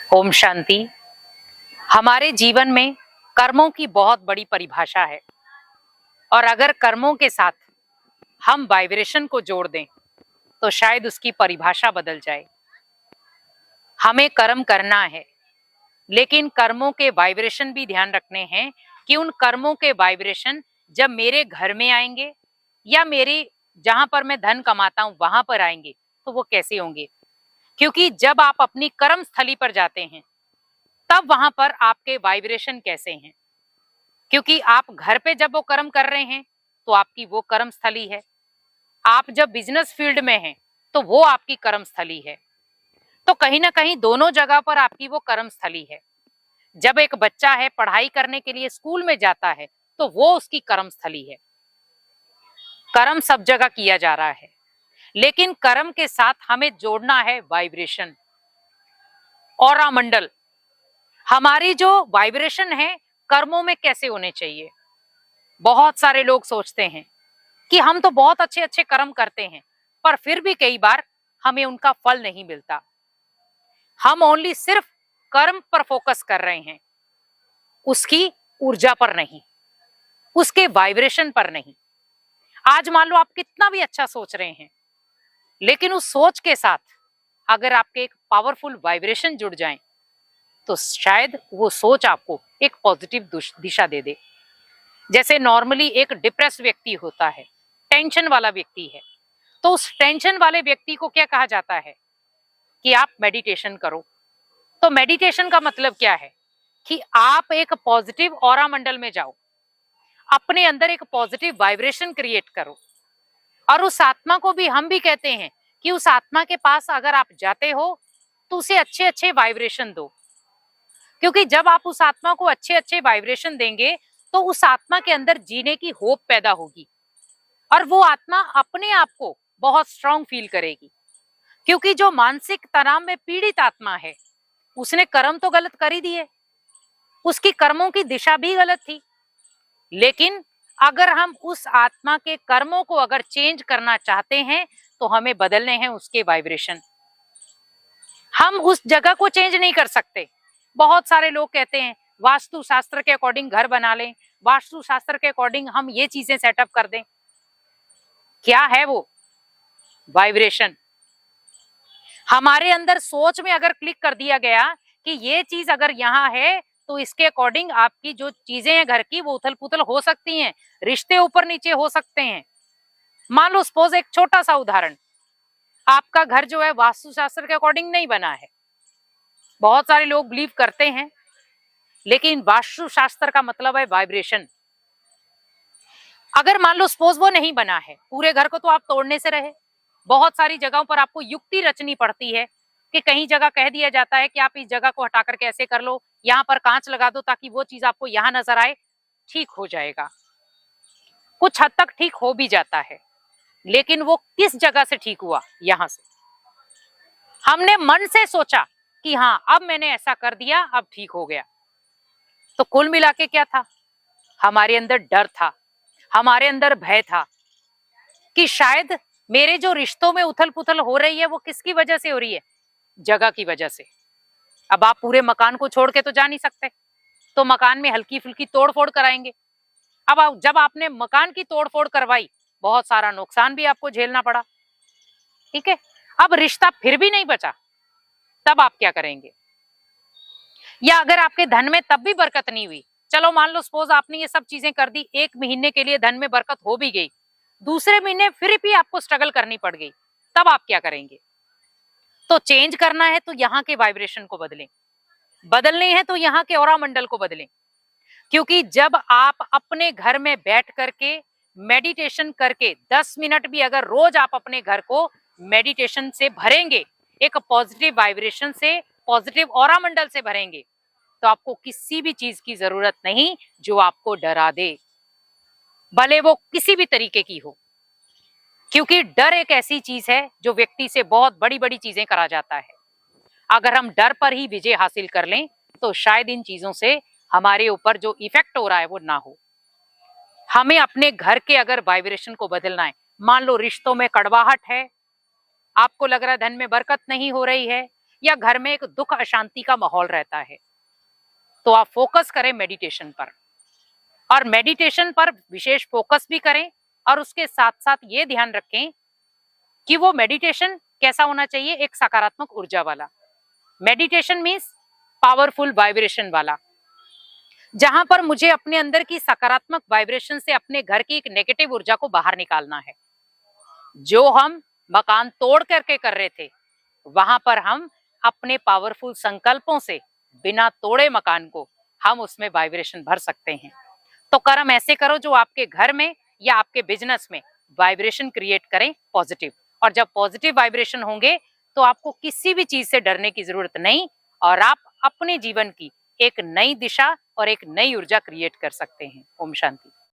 ओम शांति। हमारे जीवन में कर्मों की बहुत बड़ी परिभाषा है और अगर कर्मों के साथ हम वाइब्रेशन को जोड़ दें तो शायद उसकी परिभाषा बदल जाए। हमें कर्म करना है, लेकिन कर्मों के वाइब्रेशन भी ध्यान रखने हैं कि उन कर्मों के वाइब्रेशन जब मेरे घर में आएंगे या मेरे जहां पर मैं धन कमाता हूं वहां पर आएंगे तो वो कैसे होंगे। क्योंकि जब आप अपनी कर्म स्थली पर जाते हैं तब वहां पर आपके वाइब्रेशन कैसे हैं। क्योंकि आप घर पे जब वो कर्म कर रहे हैं तो आपकी वो कर्म स्थली है। आप जब बिजनेस फील्ड में हैं तो वो आपकी कर्म स्थली है। तो कहीं ना कहीं दोनों जगह पर आपकी वो कर्म स्थली है। जब एक बच्चा है पढ़ाई करने के लिए स्कूल में जाता है तो वो उसकी कर्म स्थली है। कर्म सब जगह किया जा रहा है, लेकिन कर्म के साथ हमें जोड़ना है वाइब्रेशन, ऑरा मंडल। हमारी जो वाइब्रेशन है कर्मों में कैसे होने चाहिए। बहुत सारे लोग सोचते हैं कि हम तो बहुत अच्छे अच्छे कर्म करते हैं, पर फिर भी कई बार हमें उनका फल नहीं मिलता। हम ओनली सिर्फ कर्म पर फोकस कर रहे हैं, उसकी ऊर्जा पर नहीं, उसके वाइब्रेशन पर नहीं। आज मान लो आप कितना भी अच्छा सोच रहे हैं, लेकिन उस सोच के साथ अगर आपके एक पावरफुल वाइब्रेशन जुड़ जाए तो शायद वो सोच आपको एक पॉजिटिव दिशा दे दे। जैसे नॉर्मली एक डिप्रेस व्यक्ति होता है, टेंशन वाला व्यक्ति है, तो उस टेंशन वाले व्यक्ति को क्या कहा जाता है कि आप मेडिटेशन करो। तो मेडिटेशन का मतलब क्या है कि आप एक पॉजिटिव ऑरा मंडल में जाओ, अपने अंदर एक पॉजिटिव वाइब्रेशन क्रिएट करो। और उस आत्मा को भी हम भी कहते हैं कि उस आत्मा के पास अगर आप जाते हो तो उसे अच्छे अच्छे वाइब्रेशन दो। क्योंकि जब आप उस आत्मा को अच्छे अच्छे वाइब्रेशन देंगे तो उस आत्मा के अंदर जीने की होप पैदा होगी और वो आत्मा अपने आप को बहुत स्ट्रांग फील करेगी। क्योंकि जो मानसिक तनाव में पीड़ित आत्मा है उसने कर्म तो गलत कर ही दिए, उसकी कर्मों की दिशा भी गलत थी। लेकिन अगर हम उस आत्मा के कर्मों को अगर चेंज करना चाहते हैं तो हमें बदलने हैं उसके वाइब्रेशन। हम उस जगह को चेंज नहीं कर सकते। बहुत सारे लोग कहते हैं वास्तु शास्त्र के अकॉर्डिंग घर बना लें, वास्तु शास्त्र के अकॉर्डिंग हम ये चीजें सेटअप कर दें। क्या है वो वाइब्रेशन? हमारे अंदर सोच में अगर क्लिक कर दिया गया कि ये चीज अगर यहाँ है तो इसके अकॉर्डिंग आपकी जो चीजें हैं घर की वो उथल पुथल हो सकती हैं, रिश्ते ऊपर नीचे हो सकते हैं। मान लो सपोज एक छोटा सा उदाहरण, आपका घर जो है वास्तुशास्त्र के अकॉर्डिंग नहीं बना है। बहुत सारे लोग बिलीव करते हैं, लेकिन वास्तुशास्त्र का मतलब है वाइब्रेशन। अगर मान लो सपोज वो नहीं बना है, पूरे घर को तो आप तोड़ने से रहे। बहुत सारी जगहों पर आपको युक्ति रचनी पड़ती है कि कहीं जगह कह दिया जाता है कि आप इस जगह को हटा करके ऐसे कर लो, यहाँ पर कांच लगा दो ताकि वो चीज आपको यहाँ नजर आए, ठीक हो जाएगा। कुछ हद तक ठीक हो भी जाता है, लेकिन वो किस जगह से ठीक हुआ? यहाँ से हमने मन से सोचा कि हाँ अब मैंने ऐसा कर दिया, अब ठीक हो गया। तो कुल मिला के क्या था? हमारे अंदर डर था, हमारे अंदर भय था कि शायद मेरे जो रिश्तों में उथल पुथल हो रही है वो किसकी वजह से हो रही है? जगह की वजह से। अब आप पूरे मकान को छोड़ के तो जा नहीं सकते, तो मकान में हल्की फुल्की तोड़ फोड़ कराएंगे। अब जब आपने मकान की तोड़ फोड़ करवाई, बहुत सारा नुकसान भी आपको झेलना पड़ा, ठीक है। अब रिश्ता फिर भी नहीं बचा, तब आप क्या करेंगे? या अगर आपके धन में तब भी बरकत नहीं हुई, चलो मान लो सपोज आपने ये सब चीजें कर दी, 1 महीने के लिए धन में बरकत हो भी गई, दूसरे महीने फिर भी आपको स्ट्रगल करनी पड़ गई, तब आप क्या करेंगे? तो चेंज करना है तो यहाँ के वाइब्रेशन को बदलें, बदलने हैं तो यहाँ के ऑरा मंडल को बदलें। क्योंकि जब आप अपने घर में बैठ करके मेडिटेशन करके 10 मिनट भी अगर रोज आप अपने घर को मेडिटेशन से भरेंगे, एक पॉजिटिव वाइब्रेशन से, पॉजिटिव ऑरा मंडल से भरेंगे, तो आपको किसी भी चीज की जरूरत नहीं जो आपको डरा दे, भले वो किसी भी तरीके की हो। क्योंकि डर एक ऐसी चीज है जो व्यक्ति से बहुत बड़ी बड़ी चीजें करा जाता है। अगर हम डर पर ही विजय हासिल कर लें तो शायद इन चीजों से हमारे ऊपर जो इफेक्ट हो रहा है वो ना हो। हमें अपने घर के अगर वाइब्रेशन को बदलना है, मान लो रिश्तों में कड़वाहट है, आपको लग रहा है धन में बरकत नहीं हो रही है, या घर में एक दुख अशांति का माहौल रहता है, तो आप फोकस करें मेडिटेशन पर, और मेडिटेशन पर विशेष फोकस भी करें, और उसके साथ साथ ये ध्यान रखें कि वो मेडिटेशन कैसा होना चाहिए, एक सकारात्मक ऊर्जा वाला। मेडिटेशन मीन्स पावरफुल वाइब्रेशन वाला, जहां पर मुझे अपने अंदर की सकारात्मक वाइब्रेशन से अपने घर की एक नेगेटिव ऊर्जा को बाहर निकालना है। जो हम मकान तोड़ करके कर रहे थे, वहां पर हम अपने पावरफुल संकल्पों से बिना तोड़े मकान को हम उसमें वाइब्रेशन भर सकते हैं। तो कर्म ऐसे करो जो आपके घर में या आपके बिजनेस में वाइब्रेशन क्रिएट करें पॉजिटिव, और जब पॉजिटिव वाइब्रेशन होंगे तो आपको किसी भी चीज से डरने की जरूरत नहीं, और आप अपने जीवन की एक नई दिशा और एक नई ऊर्जा क्रिएट कर सकते हैं। ओम शांति।